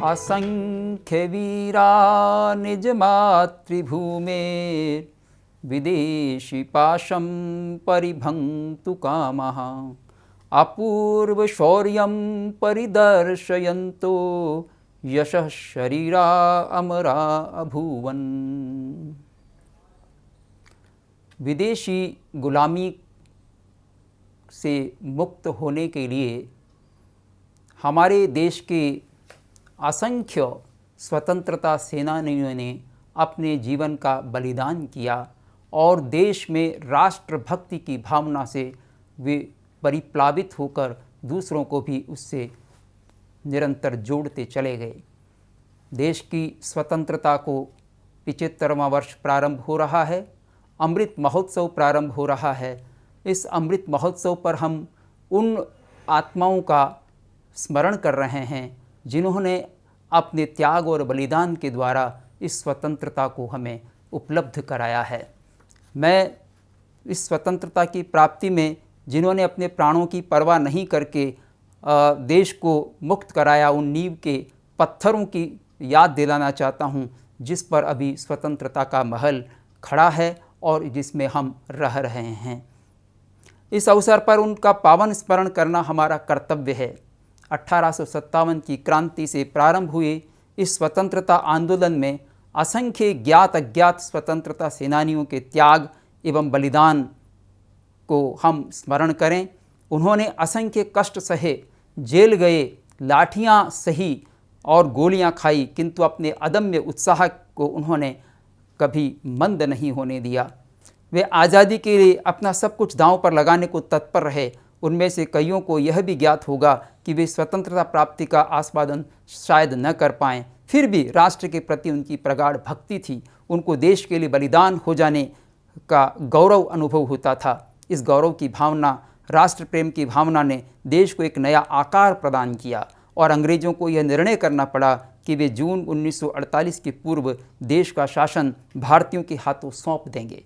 असंख्य वीरा निज मातृभूमेर विदेशी पाशं परिभंक्तु कामः अपूर्व शौर्यं परिदर्शयन्तो यशः शरीरा अमरा अभूवन। विदेशी गुलामी से मुक्त होने के लिए हमारे देश के असंख्य स्वतंत्रता सेनानियों ने अपने जीवन का बलिदान किया और देश में राष्ट्रभक्ति की भावना से वे परिप्लावित होकर दूसरों को भी उससे निरंतर जोड़ते चले गए। देश की स्वतंत्रता को 75वां वर्ष प्रारंभ हो रहा है, अमृत महोत्सव प्रारंभ हो रहा है। इस अमृत महोत्सव पर हम उन आत्माओं का स्मरण कर रहे हैं जिन्होंने अपने त्याग और बलिदान के द्वारा इस स्वतंत्रता को हमें उपलब्ध कराया है। मैं इस स्वतंत्रता की प्राप्ति में जिन्होंने अपने प्राणों की परवाह नहीं करके देश को मुक्त कराया, उन नींव के पत्थरों की याद दिलाना चाहता हूँ जिस पर अभी स्वतंत्रता का महल खड़ा है और जिसमें हम रह रहे हैं। इस अवसर पर उनका पावन स्मरण करना हमारा कर्तव्य है। 1857 की क्रांति से प्रारंभ हुए इस स्वतंत्रता आंदोलन में असंख्य ज्ञात अज्ञात स्वतंत्रता सेनानियों के त्याग एवं बलिदान को हम स्मरण करें। उन्होंने असंख्य कष्ट सहे, जेल गए, लाठियां सही और गोलियां खाई, किंतु अपने अदम्य उत्साह को उन्होंने कभी मंद नहीं होने दिया। वे आज़ादी के लिए अपना सब कुछ दांव पर लगाने को तत्पर रहे। उनमें से कईयों को यह भी ज्ञात होगा कि वे स्वतंत्रता प्राप्ति का आस्वादन शायद न कर पाएँ, फिर भी राष्ट्र के प्रति उनकी प्रगाढ़ भक्ति थी। उनको देश के लिए बलिदान हो जाने का गौरव अनुभव होता था। इस गौरव की भावना, राष्ट्र प्रेम की भावना ने देश को एक नया आकार प्रदान किया और अंग्रेज़ों को यह निर्णय करना पड़ा कि वे जून 1948 के पूर्व देश का शासन भारतीयों के हाथों सौंप देंगे।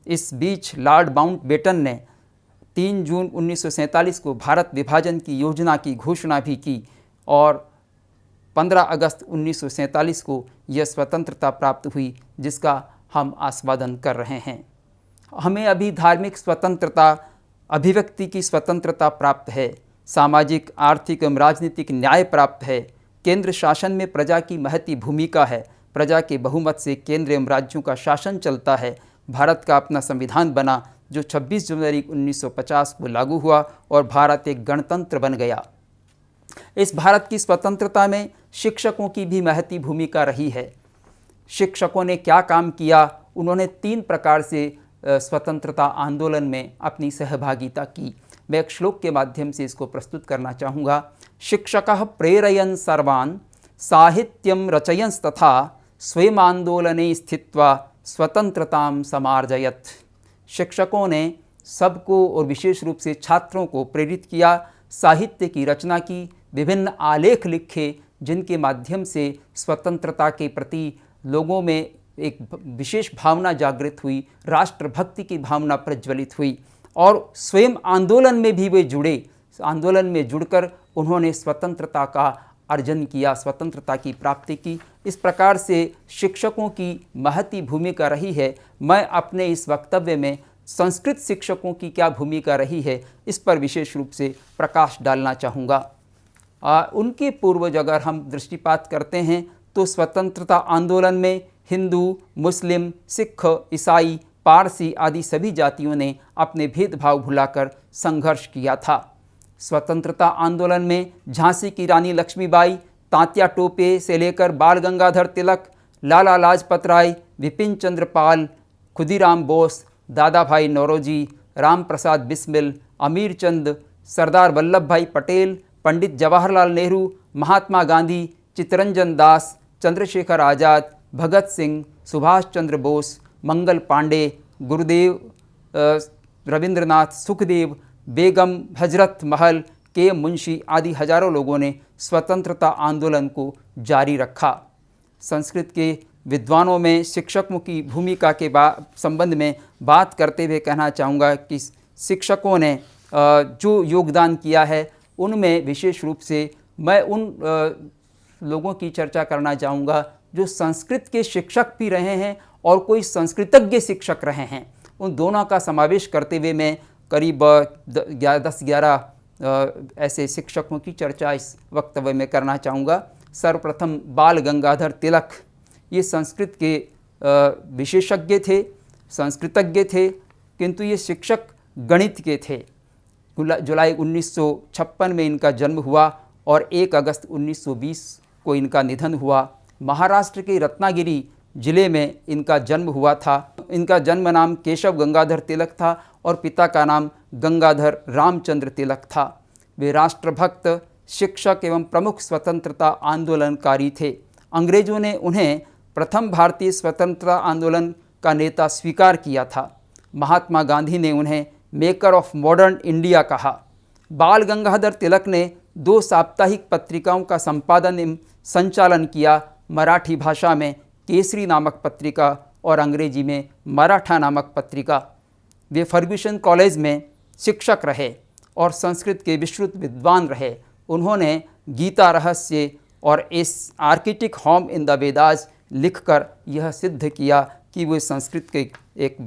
इस बीच लॉर्ड माउंटबेटन ने 3 जून 1947 को भारत विभाजन की योजना की घोषणा भी की और 15 अगस्त 1947 को यह स्वतंत्रता प्राप्त हुई जिसका हम आस्वादन कर रहे हैं। हमें अभी धार्मिक स्वतंत्रता, अभिव्यक्ति की स्वतंत्रता प्राप्त है, सामाजिक, आर्थिक एवं राजनीतिक न्याय प्राप्त है। केंद्र शासन में प्रजा की महती भूमिका है। प्रजा के बहुमत से केंद्र एवं राज्यों का शासन चलता है। भारत का अपना संविधान बना जो 26 जनवरी 1950 को लागू हुआ और भारत एक गणतंत्र बन गया। इस भारत की स्वतंत्रता में शिक्षकों की भी महती भूमिका रही है। शिक्षकों ने क्या काम किया? उन्होंने 3 प्रकार से स्वतंत्रता आंदोलन में अपनी सहभागिता की। मैं एक श्लोक के माध्यम से इसको प्रस्तुत करना चाहूँगा। शिक्षकः प्रेरयन् सर्वान् साहित्यं रचयंस्तथा स्वयं आंदोलने स्थित्वा स्वतंत्रतां समार्जयत्। शिक्षकों ने सबको और विशेष रूप से छात्रों को प्रेरित किया, साहित्य की रचना की, विभिन्न आलेख लिखे जिनके माध्यम से स्वतंत्रता के प्रति लोगों में एक विशेष भावना जागृत हुई, राष्ट्रभक्ति की भावना प्रज्वलित हुई और स्वयं आंदोलन में भी वे जुड़े। आंदोलन में जुड़कर उन्होंने स्वतंत्रता का अर्जन किया, स्वतंत्रता की प्राप्ति की। इस प्रकार से शिक्षकों की महती भूमिका रही है। मैं अपने इस वक्तव्य में संस्कृत शिक्षकों की क्या भूमिका रही है इस पर विशेष रूप से प्रकाश डालना चाहूँगा। उनके पूर्वज अगर हम दृष्टिपात करते हैं तो स्वतंत्रता आंदोलन में हिंदू, मुस्लिम, सिख, ईसाई, पारसी आदि सभी जातियों ने अपने भेदभाव भुलाकर संघर्ष किया था। स्वतंत्रता आंदोलन में झांसी की रानी लक्ष्मीबाई, तात्या टोपे से लेकर बाल गंगाधर तिलक, लाला लाजपत राय, विपिन चंद्र पाल, खुदीराम बोस, दादा भाई नौरोजी, राम प्रसाद बिस्मिल, अमीर चंद, सरदार वल्लभ भाई पटेल, पंडित जवाहरलाल नेहरू, महात्मा गांधी, चित्तरंजन दास, चंद्रशेखर आज़ाद, भगत सिंह, सुभाष चंद्र बोस, मंगल पांडे, गुरुदेव रविंद्रनाथ, सुखदेव, बेगम हजरत महल, के मुंशी आदि हजारों लोगों ने स्वतंत्रता आंदोलन को जारी रखा। संस्कृत के विद्वानों में शिक्षकों की भूमिका के संबंध में बात करते हुए कहना चाहूँगा कि शिक्षकों ने जो योगदान किया है उनमें विशेष रूप से मैं उन लोगों की चर्चा करना चाहूँगा जो संस्कृत के शिक्षक भी रहे हैं और कोई संस्कृतज्ञ शिक्षक रहे हैं। उन दोनों का समावेश करते हुए मैं करीब 10-11 ऐसे शिक्षकों की चर्चा इस वक्तव्य में करना चाहूँगा। सर्वप्रथम बाल गंगाधर तिलक, ये संस्कृत के विशेषज्ञ थे, संस्कृतज्ञ थे, किंतु ये शिक्षक गणित के थे। जुलाई 1956 में इनका जन्म हुआ और 1 अगस्त 1920 को इनका निधन हुआ। महाराष्ट्र के रत्नागिरी जिले में इनका जन्म हुआ था। इनका जन्म नाम केशव गंगाधर तिलक था और पिता का नाम गंगाधर रामचंद्र तिलक था। वे राष्ट्रभक्त, शिक्षक एवं प्रमुख स्वतंत्रता आंदोलनकारी थे। अंग्रेजों ने उन्हें प्रथम भारतीय स्वतंत्रता आंदोलन का नेता स्वीकार किया था। महात्मा गांधी ने उन्हें मेकर ऑफ मॉडर्न इंडिया कहा। बाल गंगाधर तिलक ने 2 साप्ताहिक पत्रिकाओं का संपादन एवं संचालन किया। मराठी भाषा में केसरी नामक पत्रिका और अंग्रेजी में मराठा नामक पत्रिका। वे फर्ग्यूसन कॉलेज में शिक्षक रहे और संस्कृत के विश्रुत विद्वान रहे। उन्होंने गीता रहस्य और इस Arctic home in the Vedas लिखकर यह सिद्ध किया कि वे संस्कृत के एक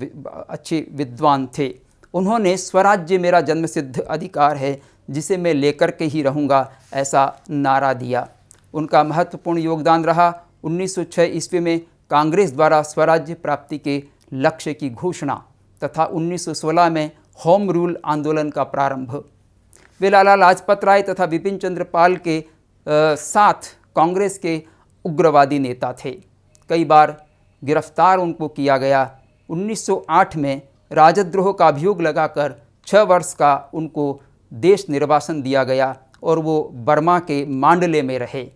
अच्छे विद्वान थे। उन्होंने स्वराज्य मेरा जन्मसिद्ध अधिकार है, जिसे मैं लेकर के ही रहूँगा, ऐसा नारा दिया। उनका महत्वपूर्ण योगदान रहा 1906 ईस्वी में कांग्रेस द्वारा स्वराज्य प्राप्ति के लक्ष्य की घोषणा तथा 1916 में होम रूल आंदोलन का प्रारंभ। वे लाला लाजपत राय तथा विपिन चंद्र पाल के साथ कांग्रेस के उग्रवादी नेता थे। कई बार गिरफ्तार उनको किया गया। 1908 में राजद्रोह का अभियोग लगाकर 6 वर्ष का उनको देश निर्वासन दिया गया और वो बर्मा के मांडले में रहे,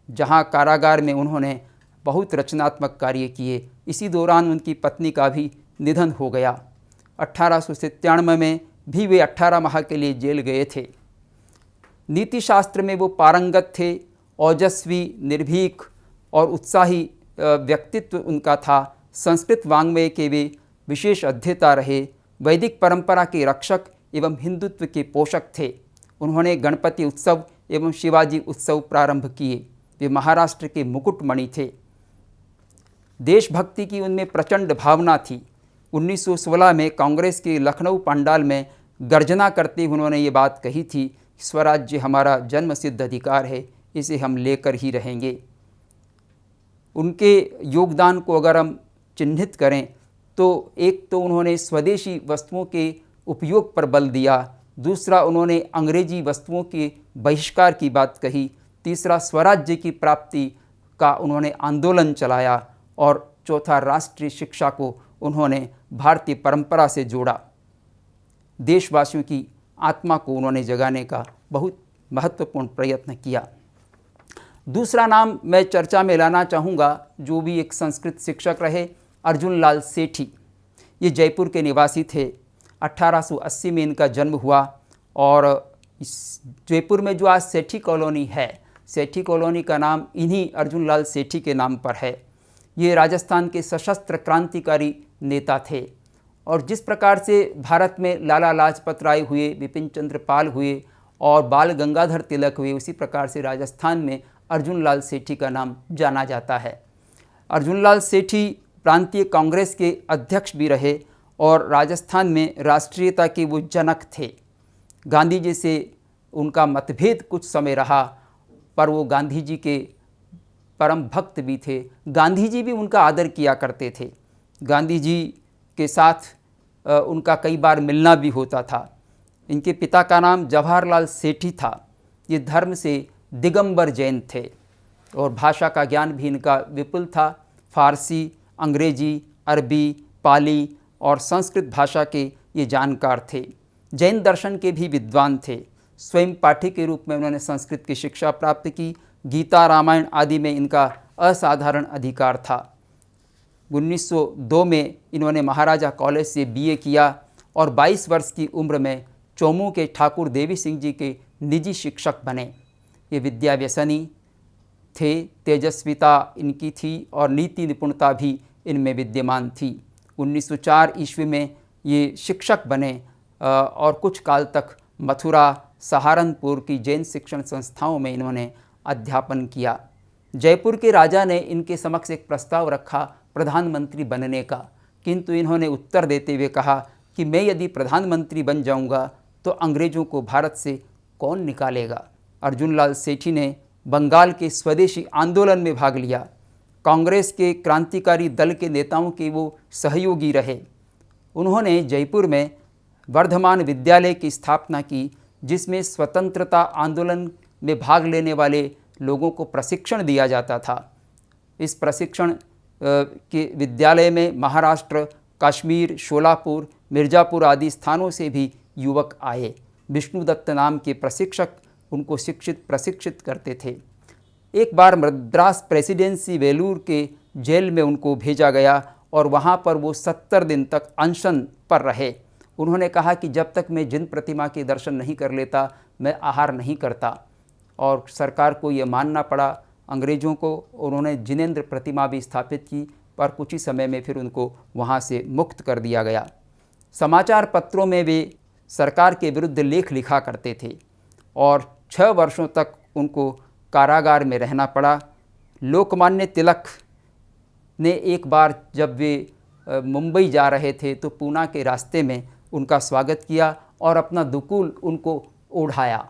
जहां कारागार में उन्होंने बहुत रचनात्मक कार्य किए। इसी दौरान उनकी पत्नी का भी निधन हो गया। 1897 में भी वे 18 माह के लिए जेल गए थे। नीति शास्त्र में वो पारंगत थे। ओजस्वी, निर्भीक और उत्साही व्यक्तित्व उनका था। संस्कृत वाङ्मय के वे विशेष अध्येता रहे। वैदिक परंपरा के रक्षक एवं हिंदुत्व के पोषक थे। उन्होंने गणपति उत्सव एवं शिवाजी उत्सव प्रारंभ किए। वे महाराष्ट्र के मुकुटमणि थे। देशभक्ति की उनमें प्रचंड भावना थी। 1916 में कांग्रेस के लखनऊ पंडाल में गर्जना करते हुए उन्होंने ये बात कही थी, स्वराज्य हमारा जन्मसिद्ध अधिकार है, इसे हम लेकर ही रहेंगे। उनके योगदान को अगर हम चिन्हित करें तो एक तो उन्होंने स्वदेशी वस्तुओं के उपयोग पर बल दिया, दूसरा उन्होंने अंग्रेजी वस्तुओं के बहिष्कार की बात कही, तीसरा स्वराज्य की प्राप्ति का उन्होंने आंदोलन चलाया और चौथा राष्ट्रीय शिक्षा को उन्होंने भारतीय परंपरा से जोड़ा। देशवासियों की आत्मा को उन्होंने जगाने का बहुत महत्वपूर्ण प्रयत्न किया। दूसरा नाम मैं चर्चा में लाना चाहूँगा, जो भी एक संस्कृत शिक्षक रहे, अर्जुन लाल सेठी। ये जयपुर के निवासी थे। 1880 में इनका जन्म हुआ और इस जयपुर में जो आज सेठी कॉलोनी है, सेठी कॉलोनी का नाम इन्हीं अर्जुन लाल सेठी के नाम पर है। ये राजस्थान के सशस्त्र क्रांतिकारी नेता थे और जिस प्रकार से भारत में लाला लाजपत राय हुए, विपिन चंद्र पाल हुए और बाल गंगाधर तिलक हुए, उसी प्रकार से राजस्थान में अर्जुन लाल सेठी का नाम जाना जाता है। अर्जुन लाल सेठी प्रांतीय कांग्रेस के अध्यक्ष भी रहे और राजस्थान में राष्ट्रीयता के वो जनक थे। गांधी जी से उनका मतभेद कुछ समय रहा, पर वो गांधी जी के परम भक्त भी थे। गांधी जी भी उनका आदर किया करते थे। गांधी जी के साथ उनका कई बार मिलना भी होता था। इनके पिता का नाम जवाहरलाल सेठी था। ये धर्म से दिगंबर जैन थे और भाषा का ज्ञान भी इनका विपुल था। फारसी, अंग्रेजी, अरबी, पाली और संस्कृत भाषा के ये जानकार थे। जैन दर्शन के भी विद्वान थे। स्वयं पाठी के रूप में उन्होंने संस्कृत की शिक्षा प्राप्त की। गीता, रामायण आदि में इनका असाधारण अधिकार था। 1902 में इन्होंने महाराजा कॉलेज से बीए किया और 22 वर्ष की उम्र में चौमू के ठाकुर देवी सिंह जी के निजी शिक्षक बने। ये विद्या व्यसनी थे, तेजस्विता इनकी थी और नीति निपुणता भी इनमें विद्यमान थी। 1904 ईस्वी में ये शिक्षक बने और कुछ काल तक मथुरा, सहारनपुर की जैन शिक्षण संस्थाओं में इन्होंने अध्यापन किया। जयपुर के राजा ने इनके समक्ष एक प्रस्ताव रखा प्रधानमंत्री बनने का, किंतु इन्होंने उत्तर देते हुए कहा कि मैं यदि प्रधानमंत्री बन जाऊंगा तो अंग्रेज़ों को भारत से कौन निकालेगा। अर्जुनलाल सेठी ने बंगाल के स्वदेशी आंदोलन में भाग लिया। कांग्रेस के क्रांतिकारी दल के नेताओं के वो सहयोगी रहे। उन्होंने जयपुर में वर्धमान विद्यालय की स्थापना की, जिसमें स्वतंत्रता आंदोलन में भाग लेने वाले लोगों को प्रशिक्षण दिया जाता था। इस प्रशिक्षण के विद्यालय में महाराष्ट्र, कश्मीर, शोलापुर, मिर्ज़ापुर आदि स्थानों से भी युवक आए। विष्णुदत्त नाम के प्रशिक्षक उनको प्रशिक्षित करते थे। एक बार मद्रास प्रेसिडेंसी वेलूर के जेल में उनको भेजा गया और वहाँ पर वो 70 दिन तक अनशन पर रहे। उन्होंने कहा कि जब तक मैं जिन प्रतिमा के दर्शन नहीं कर लेता मैं आहार नहीं करता, और सरकार को ये मानना पड़ा अंग्रेज़ों को। उन्होंने जिनेंद्र प्रतिमा भी स्थापित की, पर कुछ ही समय में फिर उनको वहाँ से मुक्त कर दिया गया। समाचार पत्रों में वे सरकार के विरुद्ध लेख लिखा करते थे और 6 वर्षों तक उनको कारागार में रहना पड़ा। लोकमान्य तिलक ने एक बार जब वे मुंबई जा रहे थे तो पूना के रास्ते में उनका स्वागत किया और अपना दुकूल उनको ओढ़ाया।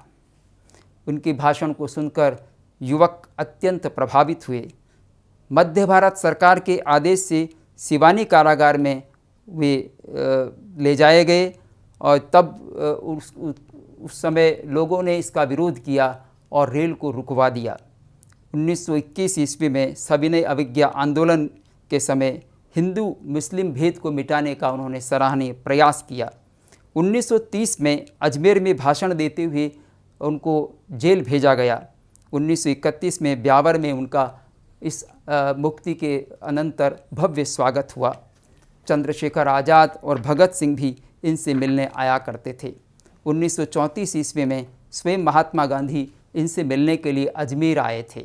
उनके भाषण को सुनकर युवक अत्यंत प्रभावित हुए। मध्य भारत सरकार के आदेश से सिवानी कारागार में वे ले जाए गए और तब उस समय लोगों ने इसका विरोध किया और रेल को रुकवा दिया। 1921 ईस्वी में सविनय अवज्ञा आंदोलन के समय हिंदू मुस्लिम भेद को मिटाने का उन्होंने सराहनीय प्रयास किया। 1930 में अजमेर में भाषण देते हुए उनको जेल भेजा गया। 1931 में ब्यावर में उनका इस मुक्ति के अनंतर भव्य स्वागत हुआ। चंद्रशेखर आज़ाद और भगत सिंह भी इनसे मिलने आया करते थे। 1934 ईस्वी में स्वयं महात्मा गांधी इनसे मिलने के लिए अजमेर आए थे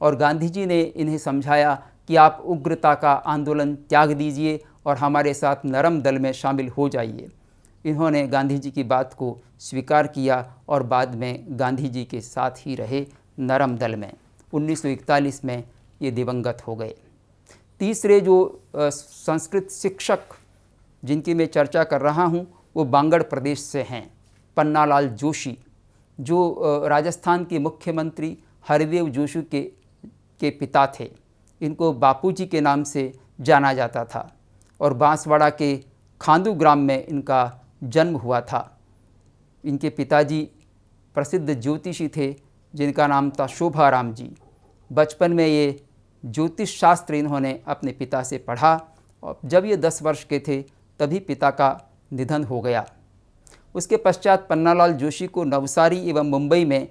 और गांधी जी ने इन्हें समझाया कि आप उग्रता का आंदोलन त्याग दीजिए और हमारे साथ नरम दल में शामिल हो जाइए। इन्होंने गांधी जी की बात को स्वीकार किया और बाद में गांधी जी के साथ ही रहे नरम दल में। 1941 में ये दिवंगत हो गए। तीसरे जो संस्कृत शिक्षक जिनकी मैं चर्चा कर रहा हूँ वो बांगड़ प्रदेश से हैं। पन्नालाल जोशी, जो राजस्थान के मुख्यमंत्री हरिदेव जोशी के पिता थे। इनको बापूजी के नाम से जाना जाता था और बांसवाड़ा के खांदू ग्राम में इनका जन्म हुआ था। इनके पिताजी प्रसिद्ध ज्योतिषी थे जिनका नाम था शोभाराम जी। बचपन में ये ज्योतिष शास्त्र इन्होंने अपने पिता से पढ़ा और जब ये 10 वर्ष के थे तभी पिता का निधन हो गया। उसके पश्चात पन्नालाल जोशी को नवसारी एवं मुंबई में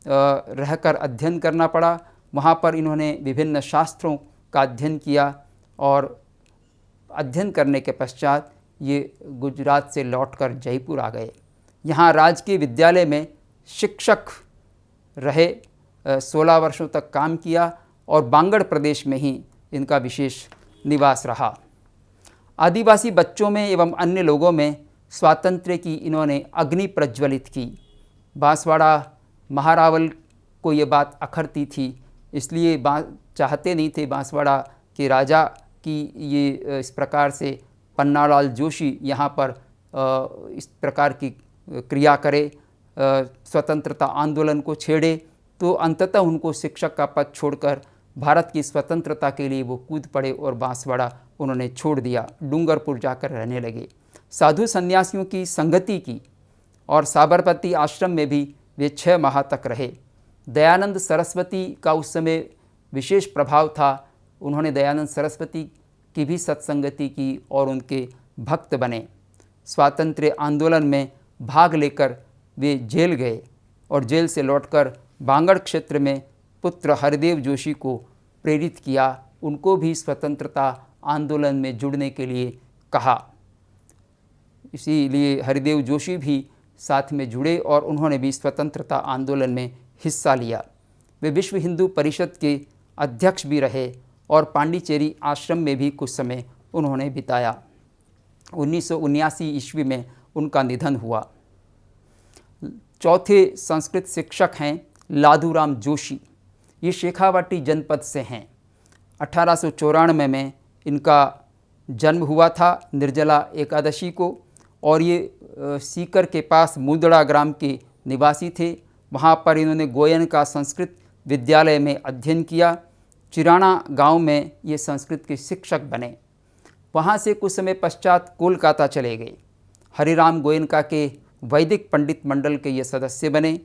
रहकर अध्ययन करना पड़ा। वहाँ पर इन्होंने विभिन्न शास्त्रों का अध्ययन किया और अध्ययन करने के पश्चात ये गुजरात से लौटकर जयपुर आ गए। यहाँ राजकीय विद्यालय में शिक्षक रहे, 16 वर्षों तक काम किया और बांगड़ प्रदेश में ही इनका विशेष निवास रहा। आदिवासी बच्चों में एवं अन्य लोगों में स्वातंत्र्य की इन्होंने अग्नि प्रज्वलित की। बांसवाड़ा महारावल को ये बात अखरती थी, इसलिए चाहते नहीं थे बांसवाड़ा के राजा की ये इस प्रकार से पन्नालाल जोशी यहाँ पर इस प्रकार की क्रिया करे, स्वतंत्रता आंदोलन को छेड़े। तो अंततः उनको शिक्षक का पद छोड़कर भारत की स्वतंत्रता के लिए वो कूद पड़े और बांसवाड़ा उन्होंने छोड़ दिया, डूंगरपुर जाकर रहने लगे। साधु सन्यासियों की संगति की और साबरमती आश्रम में भी वे 6 माह तक रहे। दयानंद सरस्वती का उस समय विशेष प्रभाव था। उन्होंने दयानंद सरस्वती की भी सत्संगति की और उनके भक्त बने। स्वातंत्र्य आंदोलन में भाग लेकर वे जेल गए और जेल से लौटकर बांगड़ क्षेत्र में पुत्र हरिदेव जोशी को प्रेरित किया। उनको भी स्वतंत्रता आंदोलन में जुड़ने के लिए कहा। इसीलिए हरिदेव जोशी भी साथ में जुड़े और उन्होंने भी स्वतंत्रता आंदोलन में हिस्सा लिया। वे विश्व हिंदू परिषद के अध्यक्ष भी रहे और पांडिचेरी आश्रम में भी कुछ समय उन्होंने बिताया। 1979 ईस्वी में उनका निधन हुआ। चौथे संस्कृत शिक्षक हैं लादूराम जोशी। ये शेखावाटी जनपद से हैं। 1894 में इनका जन्म हुआ था निर्जला एकादशी को, और ये सीकर के पास मुदड़ा ग्राम के निवासी थे। वहाँ पर इन्होंने गोयन का संस्कृत विद्यालय में अध्ययन किया। चिराना गांव में ये संस्कृत के शिक्षक बने। वहाँ से कुछ समय पश्चात कोलकाता चले गए। हरिराम गोयनका के वैदिक पंडित मंडल के ये सदस्य बने,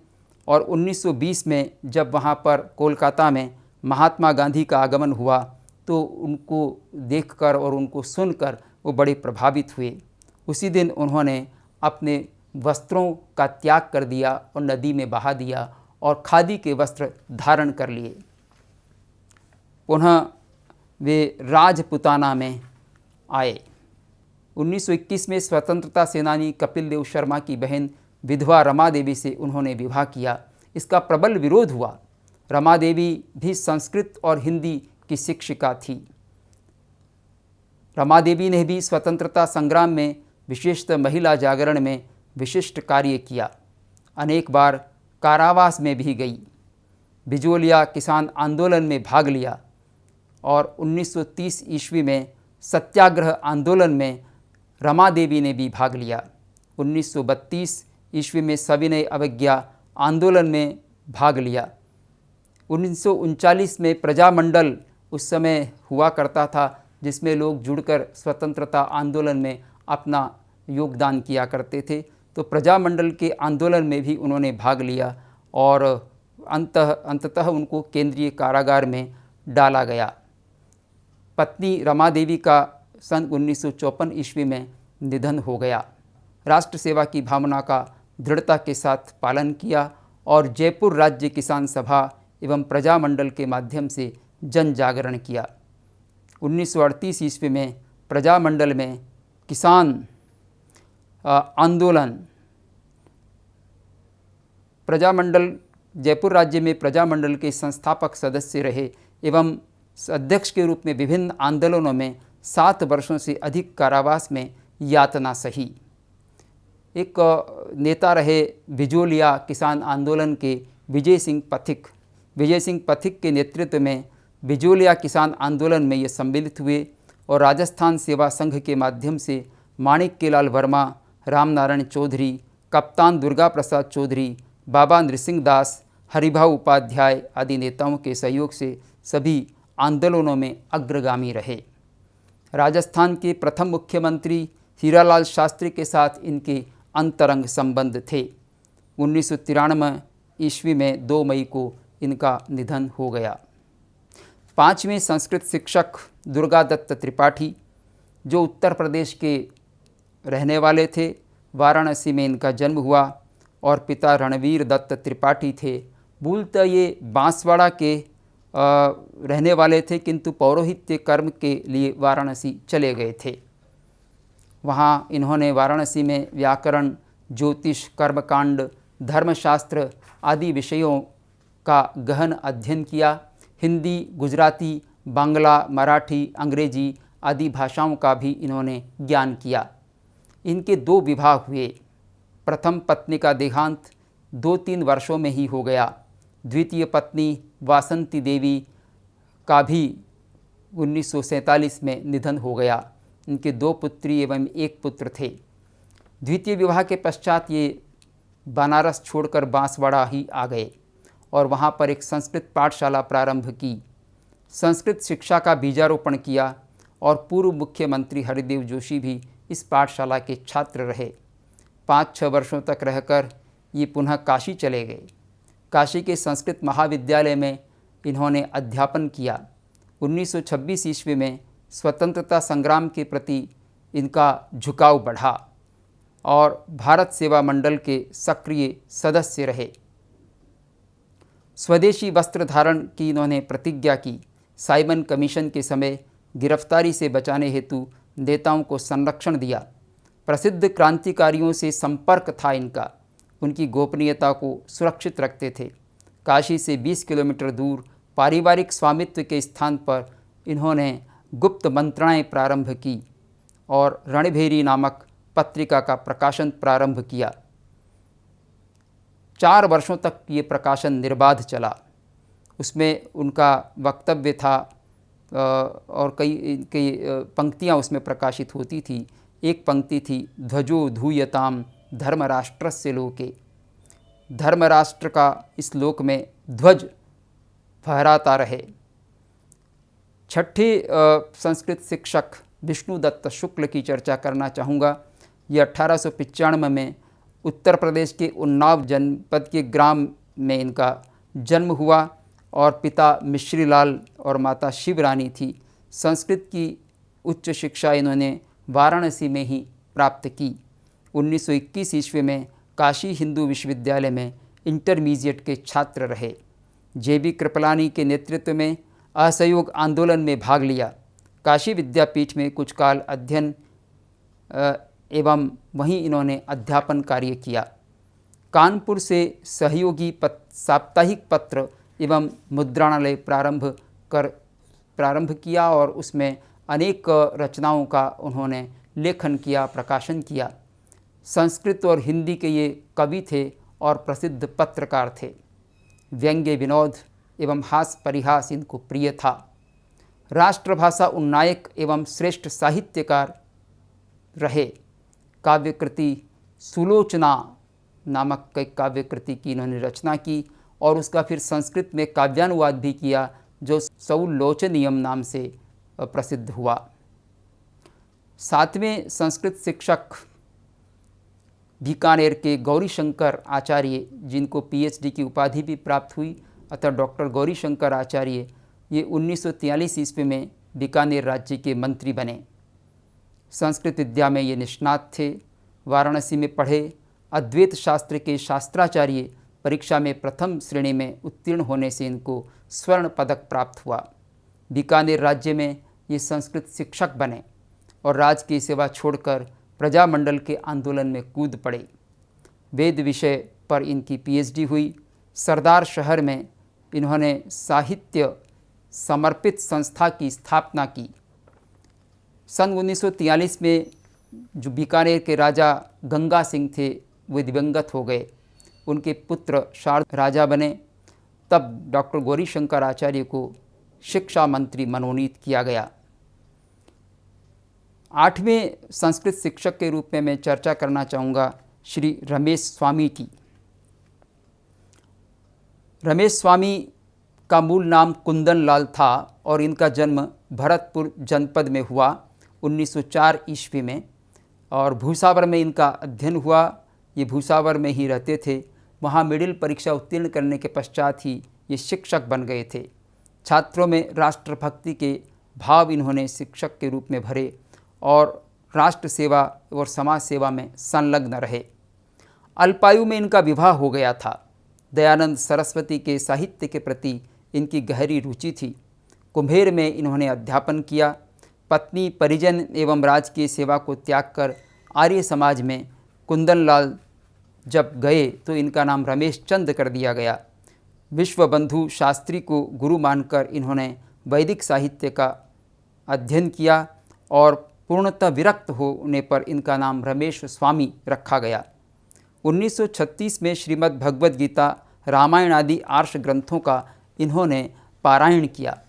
और 1920 में जब वहाँ पर कोलकाता में महात्मा गांधी का आगमन हुआ तो उनको देखकर और उनको सुनकर वो बड़े प्रभावित हुए। उसी दिन उन्होंने अपने वस्त्रों का त्याग कर दिया और नदी में बहा दिया और खादी के वस्त्र धारण कर लिए। पुनः वे राजपुताना में आए। 1921 में स्वतंत्रता सेनानी कपिल देव शर्मा की बहन विधवा रमा देवी से उन्होंने विवाह किया। इसका प्रबल विरोध हुआ। रमा देवी भी संस्कृत और हिंदी की शिक्षिका थी। रमा देवी ने भी स्वतंत्रता संग्राम में, विशेषतः महिला जागरण में विशिष्ट कार्य किया। अनेक बार कारावास में भी गई। बिजोलिया किसान आंदोलन में भाग लिया और 1930 ईस्वी में सत्याग्रह आंदोलन में रमा देवी ने भी भाग लिया। 1932 ईस्वी में सविनय अवज्ञा आंदोलन में भाग लिया। 1939 में प्रजामंडल उस समय हुआ करता था, जिसमें लोग जुड़कर स्वतंत्रता आंदोलन में अपना योगदान किया करते थे। तो प्रजामंडल के आंदोलन में भी उन्होंने भाग लिया और अंततः उनको केंद्रीय कारागार में डाला गया। पत्नी रमा देवी का सन 1954 ईस्वी में निधन हो गया। राष्ट्र सेवा की भावना का दृढ़ता के साथ पालन किया और जयपुर राज्य किसान सभा एवं प्रजामंडल के माध्यम से जन जागरण किया। 1938 ईस्वी में प्रजामंडल में किसान आंदोलन, प्रजामंडल जयपुर राज्य में प्रजामंडल के संस्थापक सदस्य रहे एवं अध्यक्ष के रूप में विभिन्न आंदोलनों में 7 वर्षों से अधिक कारावास में यातना सही। एक नेता रहे बिजोलिया किसान आंदोलन के विजय सिंह पथिक। विजय सिंह पथिक के नेतृत्व में बिजोलिया किसान आंदोलन में ये सम्मिलित हुए और राजस्थान सेवा संघ के माध्यम से माणिक्यलाल वर्मा, रामनारायण चौधरी, कप्तान दुर्गा प्रसाद चौधरी, बाबा नृसिंह दास, हरिभाऊ उपाध्याय आदि नेताओं के सहयोग से सभी आंदोलनों में अग्रगामी रहे। राजस्थान के प्रथम मुख्यमंत्री हीरालाल शास्त्री के साथ इनके अंतरंग संबंध थे। 1993 ईस्वी में 2 मई को इनका निधन हो गया। 5वें संस्कृत शिक्षक दुर्गा दत्त त्रिपाठी, जो उत्तर प्रदेश के रहने वाले थे, वाराणसी में इनका जन्म हुआ और पिता रणवीर दत्त त्रिपाठी थे। मूलतः ये बांसवाड़ा के रहने वाले थे, किंतु पौरोहित्य कर्म के लिए वाराणसी चले गए थे। वहाँ इन्होंने वाराणसी में व्याकरण, ज्योतिष, कर्मकांड, धर्मशास्त्र आदि विषयों का गहन अध्ययन किया। हिंदी, गुजराती, बांग्ला, मराठी, अंग्रेजी आदि भाषाओं का भी इन्होंने ज्ञान किया। इनके 2 विवाह हुए। प्रथम पत्नी का देहांत 2-3 वर्षों में ही हो गया। द्वितीय पत्नी वासंती देवी का भी 1947 में निधन हो गया। इनके 2 पुत्री एवं 1 पुत्र थे। द्वितीय विवाह के पश्चात ये बनारस छोड़कर बांसवाड़ा ही आ गए और वहाँ पर एक संस्कृत पाठशाला प्रारंभ की। संस्कृत शिक्षा का बीजारोपण किया और पूर्व मुख्यमंत्री हरिदेव जोशी भी इस पाठशाला के छात्र रहे। 5-6 वर्षों तक रहकर ये पुनः काशी चले गए। काशी के संस्कृत महाविद्यालय में इन्होंने अध्यापन किया। 1926 ईस्वी में स्वतंत्रता संग्राम के प्रति इनका झुकाव बढ़ा और भारत सेवा मंडल के सक्रिय सदस्य रहे। स्वदेशी वस्त्र धारण की इन्होंने प्रतिज्ञा की। साइमन कमीशन के समय गिरफ्तारी से बचाने हेतु नेताओं को संरक्षण दिया। प्रसिद्ध क्रांतिकारियों से संपर्क था इनका। उनकी गोपनीयता को सुरक्षित रखते थे। काशी से 20 किलोमीटर दूर पारिवारिक स्वामित्व के स्थान पर इन्होंने गुप्त मंत्रणाएं प्रारंभ की और रणभेरी नामक पत्रिका का प्रकाशन प्रारंभ किया। 4 वर्षों तक ये प्रकाशन निर्बाध चला। उसमें उनका वक्तव्य था और कई पंक्तियाँ उसमें प्रकाशित होती थी। एक पंक्ति थी, ध्वजो धूयताम धर्मराष्ट्रस्य लोके। धर्मराष्ट्र का इस लोक में ध्वज फहराता रहे। छठे संस्कृत शिक्षक विष्णुदत्त शुक्ल की चर्चा करना चाहूँगा। ये 1895 में उत्तर प्रदेश के उन्नाव जनपद के ग्राम में इनका जन्म हुआ और पिता मिश्रीलाल और माता शिवरानी थी। संस्कृत की उच्च शिक्षा इन्होंने वाराणसी में ही प्राप्त की। 1921 ईस्वी में काशी हिंदू विश्वविद्यालय में इंटरमीडिएट के छात्र रहे। जे.बी. कृपलानी के नेतृत्व में असहयोग आंदोलन में भाग लिया। काशी विद्यापीठ में कुछ काल अध्ययन एवं वहीं इन्होंने अध्यापन कार्य किया। कानपुर से सहयोगी साप्ताहिक पत्र एवं मुद्रणालय प्रारंभ किया और उसमें अनेक रचनाओं का उन्होंने लेखन किया, प्रकाशन किया। संस्कृत और हिंदी के ये कवि थे और प्रसिद्ध पत्रकार थे। व्यंग्य, विनोद एवं हास्य परिहास इनको प्रिय था। राष्ट्रभाषा उन्नायक एवं श्रेष्ठ साहित्यकार रहे। काव्यकृति सुलोचना नामक कई काव्यकृति की इन्होंने रचना की और उसका फिर संस्कृत में काव्यानुवाद भी किया, जो सौलोचनीयम नाम से प्रसिद्ध हुआ। सातवें संस्कृत शिक्षक बीकानेर के गौरीशंकर आचार्य, जिनको पीएचडी की उपाधि भी प्राप्त हुई, अतः डॉक्टर गौरीशंकर आचार्य ये 1943 ईस्वी में बीकानेर राज्य के मंत्री बने। संस्कृत विद्या में ये निष्णात थे। वाराणसी में पढ़े। अद्वैत शास्त्र के शास्त्राचार्य परीक्षा में प्रथम श्रेणी में उत्तीर्ण होने से इनको स्वर्ण पदक प्राप्त हुआ। बीकानेर राज्य में ये संस्कृत शिक्षक बने और राज की सेवा छोड़कर प्रजामंडल के आंदोलन में कूद पड़े। वेद विषय पर इनकी पीएचडी हुई। सरदार शहर में इन्होंने साहित्य समर्पित संस्था की स्थापना की। सन 1943 में जो बीकानेर के राजा गंगा सिंह थे वे दिवंगत हो गए। उनके पुत्र शार्द राजा बने। तब डॉक्टर गौरीशंकर आचार्य को शिक्षा मंत्री मनोनीत किया गया। आठवें संस्कृत शिक्षक के रूप में मैं चर्चा करना चाहूँगा श्री रमेश स्वामी की। रमेश स्वामी का मूल नाम कुंदन लाल था और इनका जन्म भरतपुर जनपद में हुआ 1904 ईस्वी में और भूसावर में इनका अध्ययन हुआ। ये भूसावर में ही रहते थे। वहाँ मिडिल परीक्षा उत्तीर्ण करने के पश्चात ही ये शिक्षक बन गए थे। छात्रों में राष्ट्रभक्ति के भाव इन्होंने शिक्षक के रूप में भरे और राष्ट्र सेवा और समाज सेवा में संलग्न रहे। अल्पायु में इनका विवाह हो गया था। दयानंद सरस्वती के साहित्य के प्रति इनकी गहरी रुचि थी। कुम्हेर में इन्होंने अध्यापन किया। पत्नी, परिजन एवं राजकीय सेवा को त्याग कर आर्य समाज में कुंदनलाल जब गए तो इनका नाम रमेश चंद कर दिया गया। विश्वबंधु शास्त्री को गुरु मानकर इन्होंने वैदिक साहित्य का अध्ययन किया और पूर्णतः विरक्त होने पर इनका नाम रमेश स्वामी रखा गया। 1936 में श्रीमद् भगवद गीता, रामायण आदि आर्ष ग्रंथों का इन्होंने पारायण किया।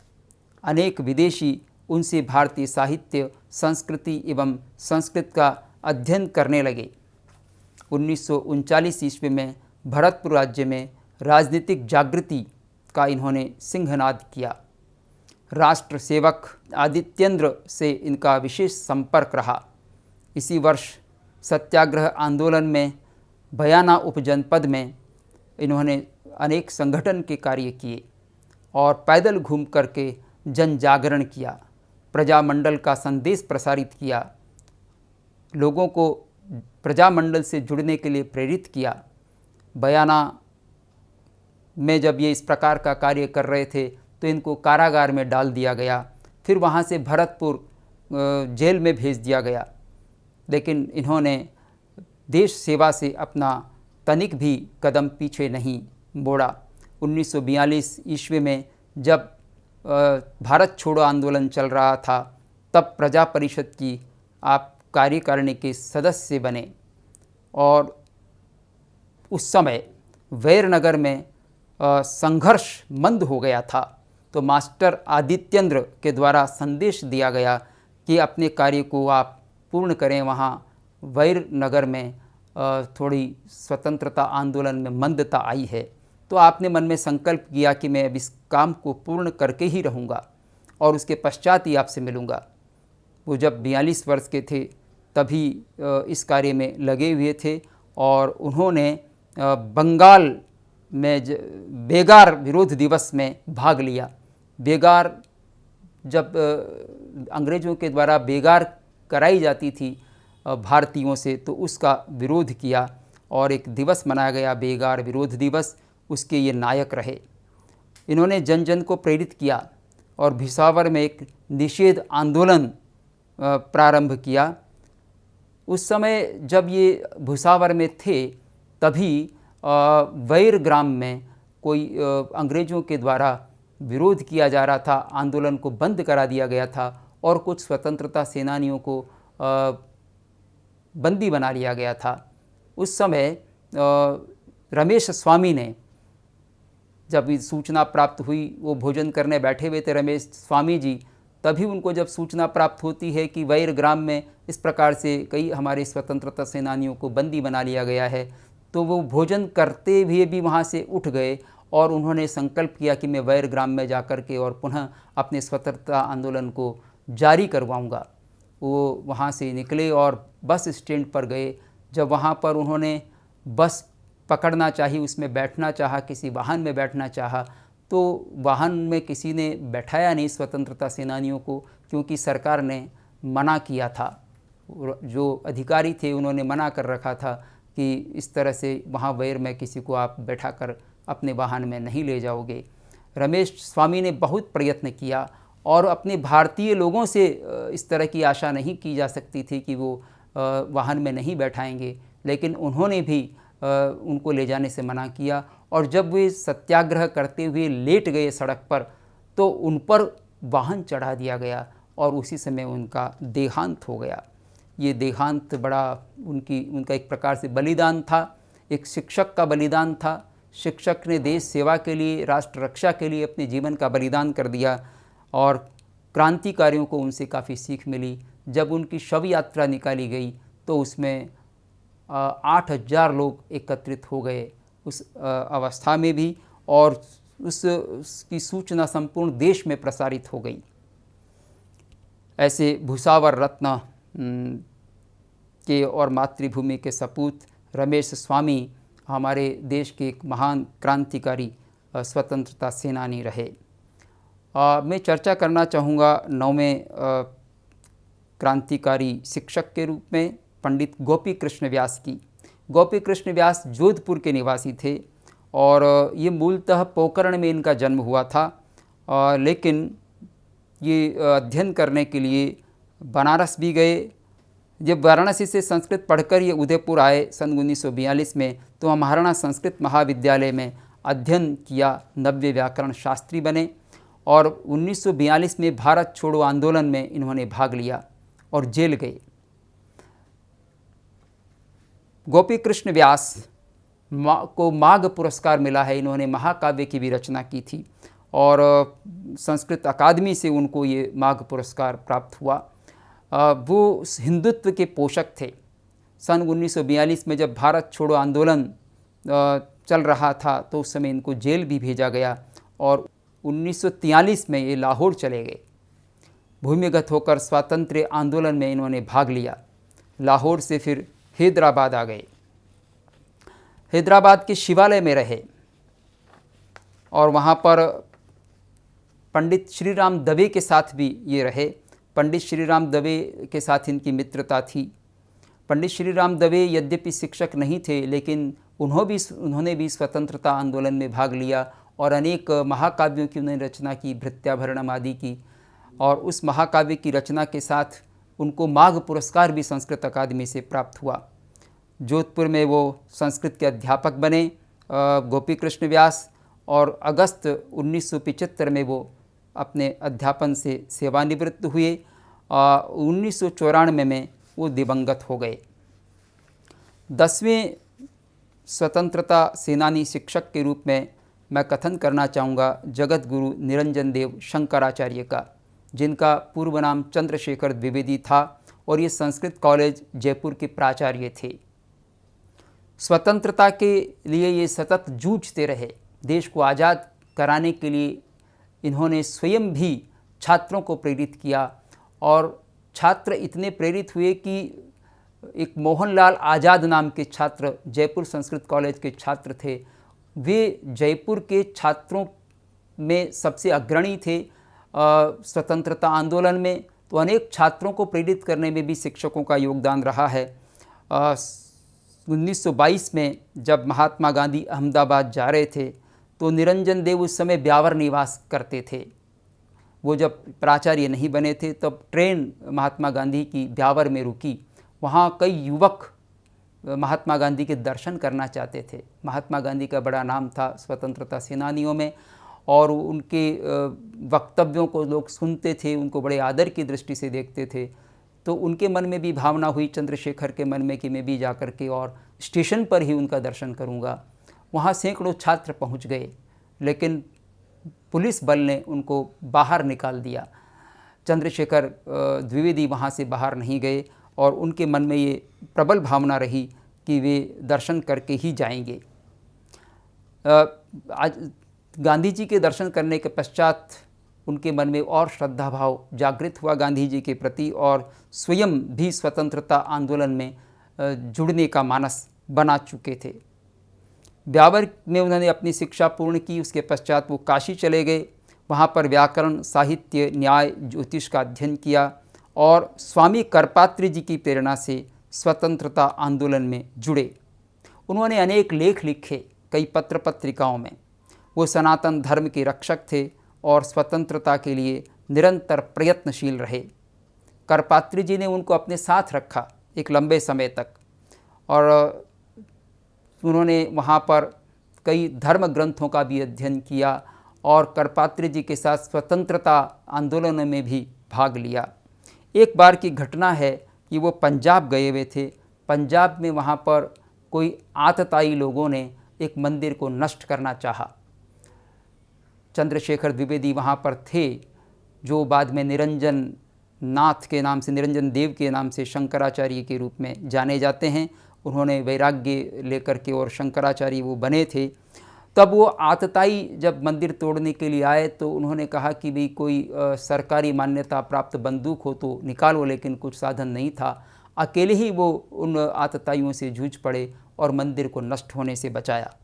अनेक विदेशी उनसे भारतीय साहित्य, संस्कृति एवं संस्कृत का अध्ययन करने लगे। 1939 ईस्वी में भरतपुर राज्य में राजनीतिक जागृति का इन्होंने सिंहनाद किया। राष्ट्र सेवक आदित्येंद्र से इनका विशेष संपर्क रहा। इसी वर्ष सत्याग्रह आंदोलन में बयाना उपजनपद में इन्होंने अनेक संगठन के कार्य किए और पैदल घूम करके जन जागरण किया, प्रजामंडल का संदेश प्रसारित किया, लोगों को प्रजामंडल से जुड़ने के लिए प्रेरित किया। बयाना में जब ये इस प्रकार का कार्य कर रहे थे तो इनको कारागार में डाल दिया गया। फिर वहाँ से भरतपुर जेल में भेज दिया गया, लेकिन इन्होंने देश सेवा से अपना तनिक भी कदम पीछे नहीं मोड़ा। 1942 ईस्वी में जब भारत छोड़ो आंदोलन चल रहा था तब प्रजा परिषद की आप कार्यकारिणी के सदस्य बने और उस समय वैरनगर में संघर्ष मंद हो गया था, तो मास्टर आदित्येंद्र के द्वारा संदेश दिया गया कि अपने कार्य को आप पूर्ण करें। वहाँ वैर नगर में थोड़ी स्वतंत्रता आंदोलन में मंदता आई है, तो आपने मन में संकल्प किया कि मैं अब इस काम को पूर्ण करके ही रहूँगा और उसके पश्चात ही आपसे मिलूँगा। वो जब 42 वर्ष के थे तभी इस कार्य में लगे हुए थे और उन्होंने बंगाल में बेगार विरोध दिवस में भाग लिया। बेगार जब अंग्रेज़ों के द्वारा बेगार कराई जाती थी भारतीयों से, तो उसका विरोध किया और एक दिवस मनाया गया बेगार विरोध दिवस, उसके ये नायक रहे। इन्होंने जन जन को प्रेरित किया और भुसावर में एक निषेध आंदोलन प्रारंभ किया। उस समय जब ये भुसावर में थे तभी वैर ग्राम में कोई अंग्रेज़ों के द्वारा विरोध किया जा रहा था, आंदोलन को बंद करा दिया गया था और कुछ स्वतंत्रता सेनानियों को बंदी बना लिया गया था। उस समय रमेश स्वामी ने, जब सूचना प्राप्त हुई, वो भोजन करने बैठे हुए थे रमेश स्वामी जी, तभी उनको जब सूचना प्राप्त होती है कि वैर ग्राम में इस प्रकार से कई हमारे स्वतंत्रता सेनानियों को बंदी बना लिया गया है, तो वो भोजन करते हुए भी वहाँ से उठ गए और उन्होंने संकल्प किया कि मैं वैर ग्राम में जाकर के और पुनः अपने स्वतंत्रता आंदोलन को जारी करवाऊँगा। वो वहाँ से निकले और बस स्टैंड पर गए। जब वहाँ पर उन्होंने बस पकड़ना चाहिए, उसमें बैठना चाहा, किसी वाहन में बैठना चाहा, तो वाहन में किसी ने बैठाया नहीं स्वतंत्रता सेनानियों को, क्योंकि सरकार ने मना किया था। जो अधिकारी थे उन्होंने मना कर रखा था कि इस तरह से वहाँ वैर में किसी को आप बैठाकर अपने वाहन में नहीं ले जाओगे। रमेश स्वामी ने बहुत प्रयत्न किया और अपने भारतीय लोगों से इस तरह की आशा नहीं की जा सकती थी कि वो वाहन में नहीं बैठाएंगे, लेकिन उन्होंने भी उनको ले जाने से मना किया। और जब वे सत्याग्रह करते हुए लेट गए सड़क पर, तो उन पर वाहन चढ़ा दिया गया और उसी समय उनका देहांत हो गया। ये देहांत बड़ा उनका एक प्रकार से बलिदान था, एक शिक्षक का बलिदान था। शिक्षक ने देश सेवा के लिए, राष्ट्र रक्षा के लिए अपने जीवन का बलिदान कर दिया और क्रांतिकारियों को उनसे काफ़ी सीख मिली। जब उनकी शव यात्रा निकाली गई तो उसमें 8,000 लोग एकत्रित हो गए उस अवस्था में भी, और उसकी सूचना संपूर्ण देश में प्रसारित हो गई। ऐसे भुसावर रत्न के और मातृभूमि के सपूत रमेश स्वामी हमारे देश के एक महान क्रांतिकारी स्वतंत्रता सेनानी रहे। मैं चर्चा करना चाहूँगा 9वें क्रांतिकारी शिक्षक के रूप में पंडित गोपी कृष्ण व्यास की। गोपी कृष्ण व्यास जोधपुर के निवासी थे और ये मूलतः पोकरण में इनका जन्म हुआ था, लेकिन ये अध्ययन करने के लिए बनारस भी गए। जब वाराणसी से संस्कृत पढ़कर ये उदयपुर आए सन 1942 में, तो महाराणा संस्कृत महाविद्यालय में अध्ययन किया, नव्य व्याकरण शास्त्री बने और 1942 में भारत छोड़ो आंदोलन में इन्होंने भाग लिया और जेल गए। गोपी कृष्ण व्यास को माघ पुरस्कार मिला है। इन्होंने महाकाव्य की भी रचना की थी और संस्कृत अकादमी से उनको ये माघ पुरस्कार प्राप्त हुआ। वो हिंदुत्व के पोषक थे। सन 1942 में जब भारत छोड़ो आंदोलन चल रहा था तो उस समय इनको जेल भी भेजा गया और 1943 में ये लाहौर चले गए। भूमिगत होकर स्वातंत्र्य आंदोलन में इन्होंने भाग लिया। लाहौर से फिर हैदराबाद आ गए। हैदराबाद के शिवालय में रहे और वहाँ पर पंडित श्रीराम दवे के साथ भी ये रहे। पंडित श्रीराम दवे के साथ इनकी मित्रता थी। पंडित श्रीराम दवे यद्यपि शिक्षक नहीं थे, लेकिन उन्होंने भी स्वतंत्रता आंदोलन में भाग लिया और अनेक महाकाव्यों की उन्होंने रचना की, भृत्याभरणम आदि की। और उस महाकाव्य की रचना के साथ उनको माघ पुरस्कार भी संस्कृत अकादमी से प्राप्त हुआ। जोधपुर में वो संस्कृत के अध्यापक बने गोपी कृष्ण व्यास, और अगस्त 1975 में वो अपने अध्यापन से सेवानिवृत्त हुए। 1994 में वो दिवंगत हो गए। 10वें स्वतंत्रता सेनानी शिक्षक के रूप में मैं कथन करना चाहूँगा जगत गुरु निरंजन देव शंकराचार्य का, जिनका पूर्व नाम चंद्रशेखर द्विवेदी था और ये संस्कृत कॉलेज जयपुर के प्राचार्य थे। स्वतंत्रता के लिए ये सतत जूझते रहे। देश को आज़ाद कराने के लिए इन्होंने स्वयं भी छात्रों को प्रेरित किया और छात्र इतने प्रेरित हुए कि एक मोहनलाल आज़ाद नाम के छात्र जयपुर संस्कृत कॉलेज के छात्र थे। वे जयपुर के छात्रों में सबसे अग्रणी थे स्वतंत्रता आंदोलन में। तो अनेक छात्रों को प्रेरित करने में भी शिक्षकों का योगदान रहा है। 1922 में जब महात्मा गांधी अहमदाबाद जा रहे थे तो निरंजन देव उस समय ब्यावर निवास करते थे। वो जब प्राचार्य नहीं बने थे तब ट्रेन महात्मा गांधी की ब्यावर में रुकी। वहाँ कई युवक महात्मा गांधी के दर्शन करना चाहते थे। महात्मा गांधी का बड़ा नाम था स्वतंत्रता सेनानियों में और उनके वक्तव्यों को लोग सुनते थे, उनको बड़े आदर की दृष्टि से देखते थे। तो उनके मन में भी भावना हुई, चंद्रशेखर के मन में, कि मैं भी जा कर के और स्टेशन पर ही उनका दर्शन करूंगा। वहाँ सैकड़ों छात्र पहुँच गए, लेकिन पुलिस बल ने उनको बाहर निकाल दिया। चंद्रशेखर द्विवेदी वहाँ से बाहर नहीं गए और उनके मन में ये प्रबल भावना रही कि वे दर्शन करके ही जाएंगे। आज गांधी जी के दर्शन करने के पश्चात उनके मन में और श्रद्धा भाव जागृत हुआ गांधी जी के प्रति और स्वयं भी स्वतंत्रता आंदोलन में जुड़ने का मानस बना चुके थे। ब्यावर में उन्होंने अपनी शिक्षा पूर्ण की। उसके पश्चात वो काशी चले गए। वहाँ पर व्याकरण, साहित्य, न्याय, ज्योतिष का अध्ययन किया और स्वामी करपात्री जी की प्रेरणा से स्वतंत्रता आंदोलन में जुड़े। उन्होंने अनेक लेख लिखे कई पत्र पत्रिकाओं में। वो सनातन धर्म के रक्षक थे और स्वतंत्रता के लिए निरंतर प्रयत्नशील रहे। करपात्री जी ने उनको अपने साथ रखा एक लंबे समय तक और उन्होंने वहाँ पर कई धर्म ग्रंथों का भी अध्ययन किया और करपात्री जी के साथ स्वतंत्रता आंदोलनों में भी भाग लिया। एक बार की घटना है कि वो पंजाब गए हुए थे। पंजाब में वहाँ पर कोई आतताई लोगों ने एक मंदिर को नष्ट करना चाहा। चंद्रशेखर द्विवेदी वहाँ पर थे, जो बाद में निरंजन नाथ के नाम से, निरंजन देव के नाम से शंकराचार्य के रूप में जाने जाते हैं। उन्होंने वैराग्य लेकर के और शंकराचार्य वो बने थे। तब वो आतताई जब मंदिर तोड़ने के लिए आए तो उन्होंने कहा कि भाई कोई सरकारी मान्यता प्राप्त बंदूक हो तो निकालो, लेकिन कुछ साधन नहीं था। अकेले ही वो उन आतताइयों से जूझ पड़े और मंदिर को नष्ट होने से बचाया।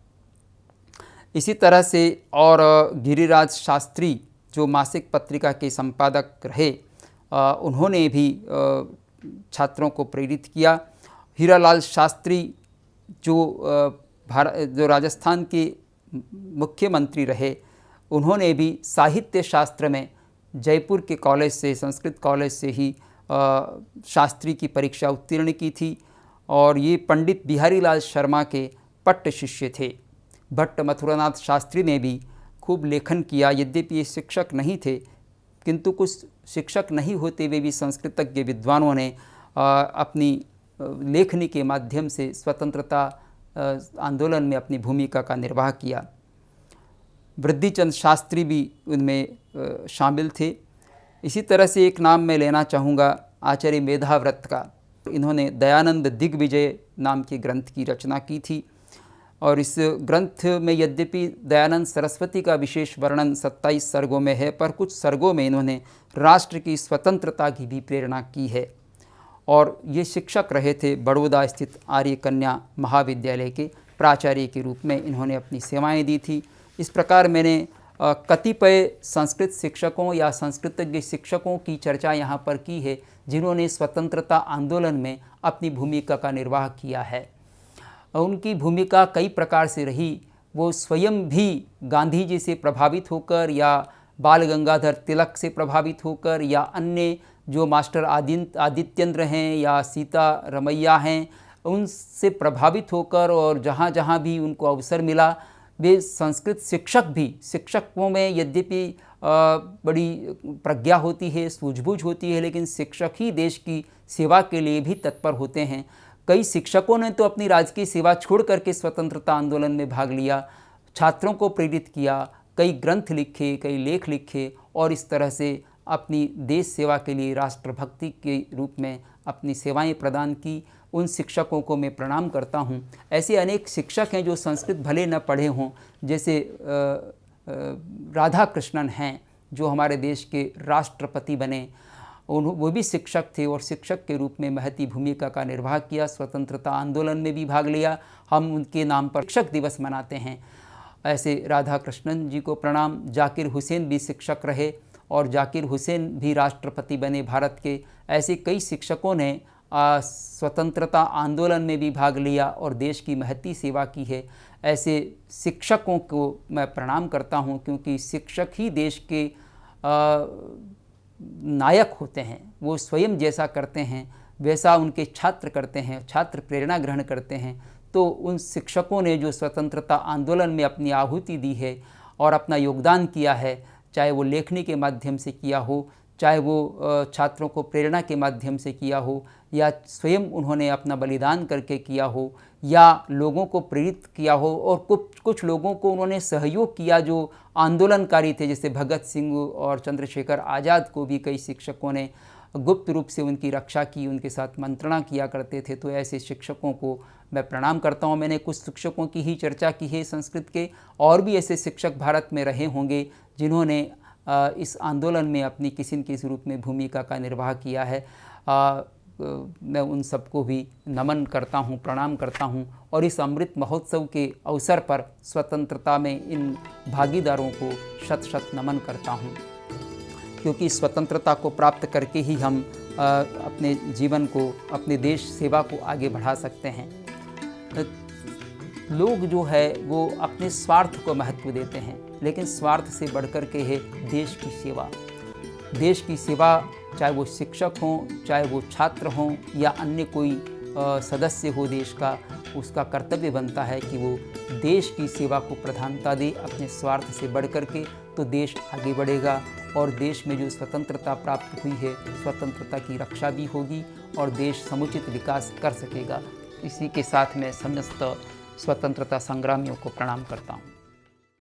इसी तरह से और गिरिराज शास्त्री जो मासिक पत्रिका के संपादक रहे, उन्होंने भी छात्रों को प्रेरित किया। हीरालाल शास्त्री जो राजस्थान के मुख्यमंत्री रहे, उन्होंने भी साहित्य शास्त्र में जयपुर के कॉलेज से, संस्कृत कॉलेज से ही शास्त्री की परीक्षा उत्तीर्ण की थी और ये पंडित बिहारी लाल शर्मा के पट्ट शिष्य थे। भट्ट मथुरानाथ शास्त्री ने भी खूब लेखन किया। यद्यपि ये शिक्षक नहीं थे, किंतु कुछ शिक्षक नहीं होते हुए भी संस्कृतज्ञ विद्वानों ने अपनी लेखनी के माध्यम से स्वतंत्रता आंदोलन में अपनी भूमिका का निर्वाह किया। वृद्धिचंद शास्त्री भी उनमें शामिल थे। इसी तरह से एक नाम मैं लेना चाहूँगा आचार्य मेधाव्रत का। इन्होंने दयानंद दिग्विजय नाम के ग्रंथ की रचना की थी और इस ग्रंथ में यद्यपि दयानंद सरस्वती का विशेष वर्णन 27 सर्गों में है, पर कुछ सर्गों में इन्होंने राष्ट्र की स्वतंत्रता की भी प्रेरणा की है। और ये शिक्षक रहे थे। बड़ौदा स्थित आर्य कन्या महाविद्यालय के प्राचार्य के रूप में इन्होंने अपनी सेवाएं दी थी। इस प्रकार मैंने कतिपय संस्कृत शिक्षकों या संस्कृतज्ञ शिक्षकों की चर्चा यहाँ पर की है, जिन्होंने स्वतंत्रता आंदोलन में अपनी भूमिका का निर्वाह किया है। उनकी भूमिका कई प्रकार से रही। वो स्वयं भी गांधी जी से प्रभावित होकर या बाल गंगाधर तिलक से प्रभावित होकर या अन्य जो मास्टर आदित्येंद्र हैं या सीता रमैया हैं, उनसे प्रभावित होकर और जहाँ जहाँ भी उनको अवसर मिला वे संस्कृत शिक्षक भी, शिक्षकों में यद्यपि बड़ी प्रज्ञा होती है, सूझबूझ होती है, लेकिन शिक्षक ही देश की सेवा के लिए भी तत्पर होते हैं। कई शिक्षकों ने तो अपनी राजकीय सेवा छोड़ करके स्वतंत्रता आंदोलन में भाग लिया। छात्रों को प्रेरित किया, कई ग्रंथ लिखे, कई लेख लिखे और इस तरह से अपनी देश सेवा के लिए राष्ट्रभक्ति के रूप में अपनी सेवाएं प्रदान की। उन शिक्षकों को मैं प्रणाम करता हूं। ऐसे अनेक शिक्षक हैं जो संस्कृत भले न पढ़े हों, जैसे राधा कृष्णन हैं जो हमारे देश के राष्ट्रपति बने। वो भी शिक्षक थे और शिक्षक के रूप में महती भूमिका का निर्वाह किया, स्वतंत्रता आंदोलन में भी भाग लिया। हम उनके नाम पर शिक्षक दिवस मनाते हैं। ऐसे राधा कृष्णन जी को प्रणाम। जाकिर हुसैन भी शिक्षक रहे और जाकिर हुसैन भी राष्ट्रपति बने भारत के। ऐसे कई शिक्षकों ने स्वतंत्रता आंदोलन में भी भाग लिया और देश की महती सेवा की है। ऐसे शिक्षकों को मैं प्रणाम करता हूं, क्योंकि शिक्षक ही देश के नायक होते हैं। वो स्वयं जैसा करते हैं वैसा उनके छात्र करते हैं, छात्र प्रेरणा ग्रहण करते हैं। तो उन शिक्षकों ने जो स्वतंत्रता आंदोलन में अपनी आहुति दी है और अपना योगदान किया है, चाहे वो लेखनी के माध्यम से किया हो, चाहे वो छात्रों को प्रेरणा के माध्यम से किया हो, या स्वयं उन्होंने अपना बलिदान करके किया हो, या लोगों को प्रेरित किया हो, और कुछ लोगों को उन्होंने सहयोग किया जो आंदोलनकारी थे, जैसे भगत सिंह और चंद्रशेखर आज़ाद को भी कई शिक्षकों ने गुप्त रूप से उनकी रक्षा की, उनके साथ मंत्रणा किया करते थे। तो ऐसे शिक्षकों को मैं प्रणाम करता हूँ। मैंने कुछ शिक्षकों की ही चर्चा की है संस्कृत के, और भी ऐसे शिक्षक भारत में रहे होंगे जिन्होंने इस आंदोलन में अपनी किसी न किसी रूप में भूमिका का निर्वाह किया है। मैं उन सबको भी नमन करता हूँ, प्रणाम करता हूँ, और इस अमृत महोत्सव के अवसर पर स्वतंत्रता में इन भागीदारों को शत शत नमन करता हूँ, क्योंकि स्वतंत्रता को प्राप्त करके ही हम अपने जीवन को, अपने देश सेवा को आगे बढ़ा सकते हैं। लोग जो है वो अपने स्वार्थ को महत्व देते हैं, लेकिन स्वार्थ से बढ़कर के है देश की सेवा। देश की सेवा, चाहे वो शिक्षक हों, चाहे वो छात्र हों, या अन्य कोई सदस्य हो देश का, उसका कर्तव्य बनता है कि वो देश की सेवा को प्रधानता दे अपने स्वार्थ से बढ़कर के। तो देश आगे बढ़ेगा और देश में जो स्वतंत्रता प्राप्त हुई है, स्वतंत्रता की रक्षा भी होगी और देश समुचित विकास कर सकेगा। इसी के साथ मैं समस्त स्वतंत्रता संग्रामियों को प्रणाम करता हूँ।